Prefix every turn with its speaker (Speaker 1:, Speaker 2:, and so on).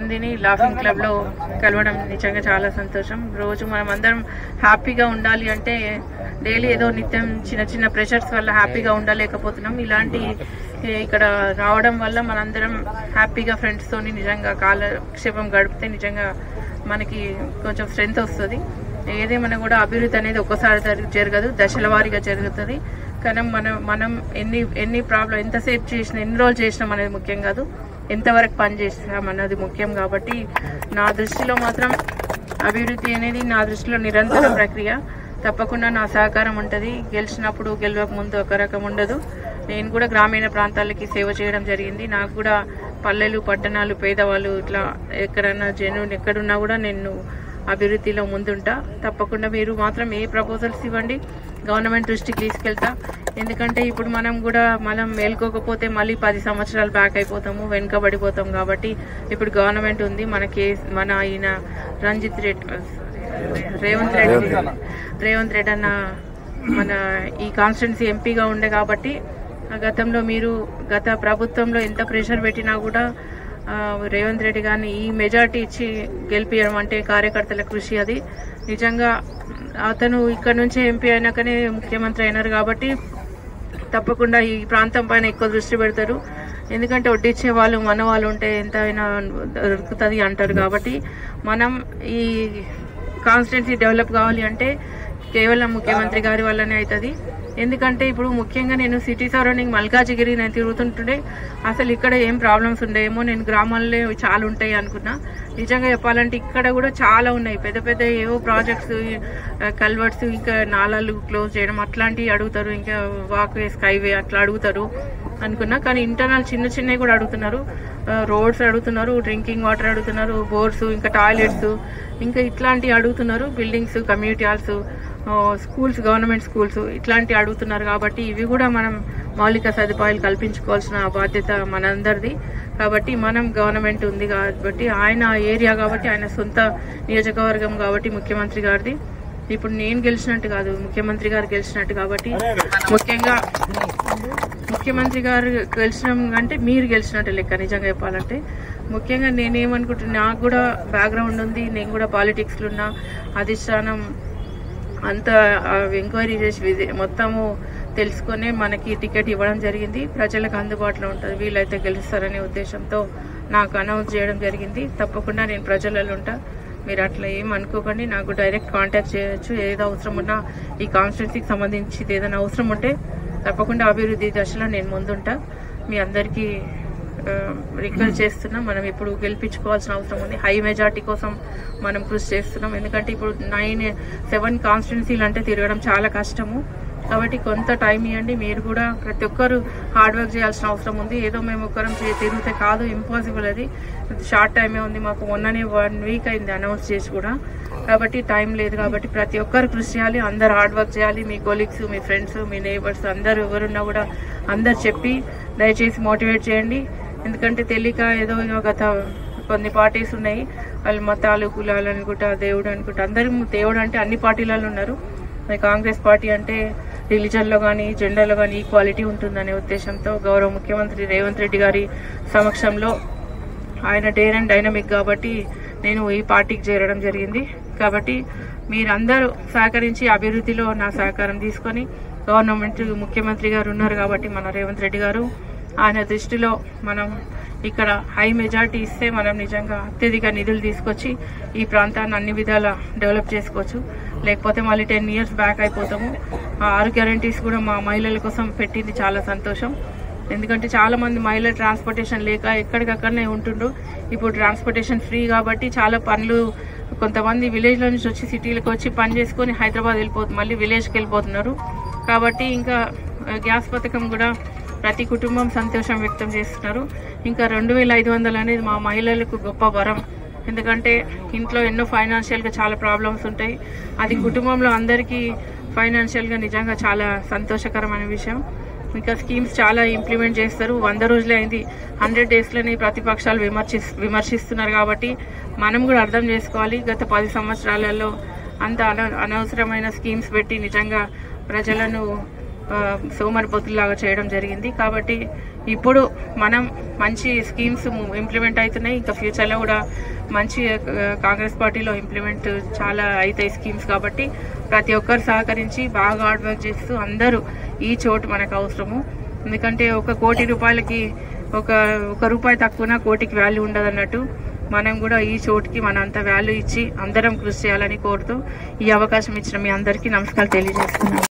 Speaker 1: మందిని laughing club లో కలవడం నిజంగా చాలా సంతోషం. రోజు మనం అందరం హ్యాపీగా ఉండాలి అంటే డైలీ ఏదో నిత్యం చిన్న చిన్న ప్రెషర్స్ వల్ల హ్యాపీగా ఉండలేకపోతున్నాం. ఇలాంటి ఇక్కడ రావడం వల్ల మనందరం హ్యాపీగా ఫ్రెండ్స్ తోని నిజంగా కాలక్షేపం గడిపితే నిజంగా మనకి కొంచెం స్ట్రెంగ్త్ వస్తుంది. ఏదేమన్నా కూడా అభివృద్ధి అనేది ఒక్కసారి జరగదు, దశల వారీగా జరుగుతుంది. కానీ మనం ఎన్ని ప్రాబ్లం ఎంతసేపు చేసినా ఎన్ని రోజులు చేసినాం అనేది ముఖ్యం కాదు, ఎంతవరకు పని చేస్తామన్నది ముఖ్యం. కాబట్టి నా దృష్టిలో మాత్రం అభివృద్ధి అనేది నా దృష్టిలో నిరంతర ప్రక్రియ. తప్పకుండా నా సహకారం ఉంటుంది. గెలిచినప్పుడు గెలవక ముందు ఒక రకం ఉండదు. నేను కూడా గ్రామీణ ప్రాంతాలకి సేవ చేయడం జరిగింది. నాకు కూడా పల్లెలు పట్టణాలు పేదవాళ్ళు ఇట్లా ఎక్కడన్నా జనులు ఎక్కడున్నా కూడా నేను అభివృద్ధిలో ముందుంటా. తప్పకుండా మీరు మాత్రం ఏ ప్రపోజల్స్ ఇవ్వండి, గవర్నమెంట్ దృష్టికి తీసుకెళ్తా. ఎందుకంటే ఇప్పుడు మనం మేల్కోకపోతే మళ్ళీ 10 సంవత్సరాలు బ్యాక్ అయిపోతాము, వెనుకబడిపోతాం. కాబట్టి ఇప్పుడు గవర్నమెంట్ ఉంది, మన ఆయన రేవంత్ రెడ్డి అన్న మన ఈ కాన్స్టిట్యున్సీ ఎంపీగా ఉండే కాబట్టి గతంలో గత ప్రభుత్వంలో ఎంత ప్రెషర్ పెట్టినా కూడా రేవంత్ రెడ్డి గారిని ఈ మెజార్టీ ఇచ్చి గెలిపించడం అంటే కార్యకర్తల కృషి. అది నిజంగా అతను ఇక్కడ నుంచి ఎంపీ అయినాకనే ముఖ్యమంత్రి అయినారు కాబట్టి తప్పకుండా ఈ ప్రాంతం పైన ఎక్కువ దృష్టి పెడతారు. ఎందుకంటే వడ్డిచ్చే వాళ్ళు మన వాళ్ళు ఉంటే ఎంత అయినా దొరుకుతుంది అంటారు. కాబట్టి మనం ఈ కాన్స్టిట్యున్సీ డెవలప్ కావాలి అంటే కేవలం ముఖ్యమంత్రి గారి వల్లనే అవుతుంది. ఎందుకంటే ఇప్పుడు ముఖ్యంగా నేను సిటీ సరౌండింగ్ మల్కాజిగిరి నేను తిరుగుతుంటుండే అసలు ఇక్కడ ఏం ప్రాబ్లమ్స్ ఉండేమో, నేను గ్రామాల్లో చాలా ఉంటాయి అనుకున్నా. నిజంగా చెప్పాలంటే ఇక్కడ కూడా చాలా ఉన్నాయి. పెద్ద పెద్ద ఏవో ప్రాజెక్ట్స్, కల్వర్ట్స్, ఇంకా నాలాలు క్లోజ్ చేయడం అట్లాంటివి అడుగుతారు. ఇంకా వాక్వే, స్కైవే అట్లా అడుగుతారు అనుకున్నా. కానీ ఇంటర్నల్ చిన్న చిన్నవి కూడా అడుగుతున్నారు. రోడ్స్ అడుగుతున్నారు, డ్రింకింగ్ వాటర్ అడుగుతున్నారు, బోర్స్, ఇంకా టాయిలెట్స్, ఇంకా ఇట్లాంటివి అడుగుతున్నారు. Buildings, community halls, schools, government schools ఇట్లాంటివి అడుగుతున్నారు. కాబట్టి ఇవి కూడా మనం మౌలిక సదుపాయాలు కల్పించుకోవాల్సిన బాధ్యత మనందరిది. కాబట్టి మనం గవర్నమెంట్ ఉంది కాబట్టి ఆయన ఏరియా కాబట్టి ఆయన సొంత నియోజకవర్గం కాబట్టి ముఖ్యమంత్రి గారిది. ఇప్పుడు నేను గెలిచినట్టు కాదు, ముఖ్యమంత్రి గారు గెలిచినట్టు. కాబట్టి ముఖ్యంగా ముఖ్యమంత్రి గారు గెలిచినాం అంటే మీరు గెలిచినట్టు లెక్క. నిజంగా చెప్పాలంటే ముఖ్యంగా నేనేమనుకుంటున్నా, నాకు కూడా బ్యాక్గ్రౌండ్ ఉంది, నేను కూడా పాలిటిక్స్లో ఉన్నా. అధిష్టానం అంతా ఎంక్వైరీ చేసి మొత్తము తెలుసుకొని మనకి టికెట్ ఇవ్వడం జరిగింది. ప్రజలకు అందుబాటులో ఉంటుంది, వీళ్ళైతే గెలుస్తారనే ఉద్దేశంతో నాకు అనౌన్స్ చేయడం జరిగింది. తప్పకుండా నేను ప్రజలలో ఉంటా. మీరు అట్లా ఏం అనుకోకండి, నాకు డైరెక్ట్ కాంటాక్ట్ చేయొచ్చు. ఏదో అవసరం ఉన్నా ఈ కాన్స్టిట్యున్సీకి సంబంధించి ఏదైనా అవసరం ఉంటే తప్పకుండా అభివృద్ధి దశలో నేను ముందుంటా. మీ అందరికీ రిక్వెస్ట్ చేస్తున్నాం. మనం ఇప్పుడు గెలిపించుకోవాల్సిన అవసరం ఉంది. హై మెజార్టీ కోసం మనం కృషి చేస్తున్నాం. ఎందుకంటే ఇప్పుడు 7 కాన్స్టిట్యున్సీలు అంటే తిరగడం చాలా కష్టము. కాబట్టి కొంత టైం ఇవ్వండి. మీరు కూడా ప్రతి ఒక్కరు హార్డ్ వర్క్ చేయాల్సిన అవసరం ఉంది. ఏదో మేము ఒక్కరం తిరిగితే కాదు, ఇంపాసిబుల్. అది షార్ట్ టైమే ఉంది. మాకు మొన్ననే 1 వీక్ అయింది అనౌన్స్ చేసి కూడా. కాబట్టి టైం లేదు. కాబట్టి ప్రతి ఒక్కరు కృషి చేయాలి, అందరు హార్డ్ వర్క్ చేయాలి. మీ కొలీగ్స్, మీ ఫ్రెండ్స్, మీ నేబర్స్ అందరు ఎవరున్నా కూడా అందరు చెప్పి దయచేసి మోటివేట్ చేయండి. ఎందుకంటే తెలియక ఏదో గత కొన్ని పార్టీస్ ఉన్నాయి, వాళ్ళు మతాలు, కులాలు అనుకుంటా, దేవుడు అనుకుంటా. అందరూ దేవుడు అంటే అన్ని పార్టీలలో ఉన్నారు. కాంగ్రెస్ పార్టీ అంటే రిలీజన్లో కానీ జెండర్లో కానీ ఈక్వాలిటీ ఉంటుందనే ఉద్దేశంతో గౌరవ ముఖ్యమంత్రి రేవంత్ రెడ్డి గారి సమక్షంలో ఆయన డేర్ అండ్ డైనమిక్ కాబట్టి నేను ఈ పార్టీకి చేరడం జరిగింది. కాబట్టి మీరందరూ సహకరించి అభివృద్ధిలో నా సహకారం తీసుకొని, గవర్నమెంట్ ముఖ్యమంత్రి గారు ఉన్నారు కాబట్టి మన రేవంత్ రెడ్డి గారు, ఆయన దృష్టిలో మనం ఇక్కడ హై మెజార్టీ ఇస్తే మనం నిజంగా అత్యధిక నిధులు తీసుకొచ్చి ఈ ప్రాంతాన్ని అన్ని విధాలా డెవలప్ చేసుకోవచ్చు. లేకపోతే మళ్ళీ 10 years బ్యాక్ అయిపోతాము. 6 గ్యారంటీస్ కూడా మా మహిళల కోసం పెట్టింది, చాలా సంతోషం. ఎందుకంటే చాలా మంది మహిళలు ట్రాన్స్పోర్టేషన్ లేక ఎక్కడికక్కడనే ఉంటుండ్రు. ఇప్పుడు ట్రాన్స్పోర్టేషన్ ఫ్రీ కాబట్టి చాలా పనులు, కొంతమంది విలేజ్లో నుంచి వచ్చి సిటీలకు వచ్చి పని చేసుకొని హైదరాబాద్ మళ్ళీ విలేజ్కి వెళ్ళిపోతున్నారు. కాబట్టి ఇంకా గ్యాస్ పథకం కూడా ప్రతి కుటుంబం సంతోషం వ్యక్తం చేస్తున్నారు. ఇంకా 2500 అనేది మా మహిళలకు గొప్ప వరం. ఎందుకంటే ఇంట్లో ఎన్నో ఫైనాన్షియల్గా చాలా ప్రాబ్లమ్స్ ఉంటాయి. అది కుటుంబంలో అందరికీ ఫైనాన్షియల్గా నిజంగా చాలా సంతోషకరమైన విషయం. ఇంకా స్కీమ్స్ చాలా ఇంప్లిమెంట్ చేస్తారు. 100 రోజులే అయింది, 100 daysలోనే ప్రతిపక్షాలు విమర్శిస్తున్నారు. కాబట్టి మనం కూడా అర్థం చేసుకోవాలి. గత 10 సంవత్సరాలలో అంత అనవసరమైన స్కీమ్స్ పెట్టి నిజంగా ప్రజలను సోమరిపోతులాగా చేయడం జరిగింది. కాబట్టి ఇప్పుడు మనం మంచి స్కీమ్స్ ఇంప్లిమెంట్ అవుతున్నాయి. ఇంకా ఫ్యూచర్లో కూడా మంచి కాంగ్రెస్ పార్టీలో ఇంప్లిమెంట్ చాలా అవుతాయి స్కీమ్స్. కాబట్టి ప్రతి ఒక్కరు సహకరించి బాగా హార్డ్ వర్క్ చేస్తూ అందరూ ఈ చోటు మనకు అవసరము. ఎందుకంటే 1 కోటి రూపాయలకి ఒక రూపాయి తక్కువన కోటికి వాల్యూ ఉండదు అన్నట్టు మనం కూడా ఈ చోటుకి మన అంత వాల్యూ ఇచ్చి అందరం కృషి చేయాలని కోరుతూ ఈ అవకాశం ఇచ్చిన మీ అందరికీ నమస్కారం తెలియజేస్తున్నాను.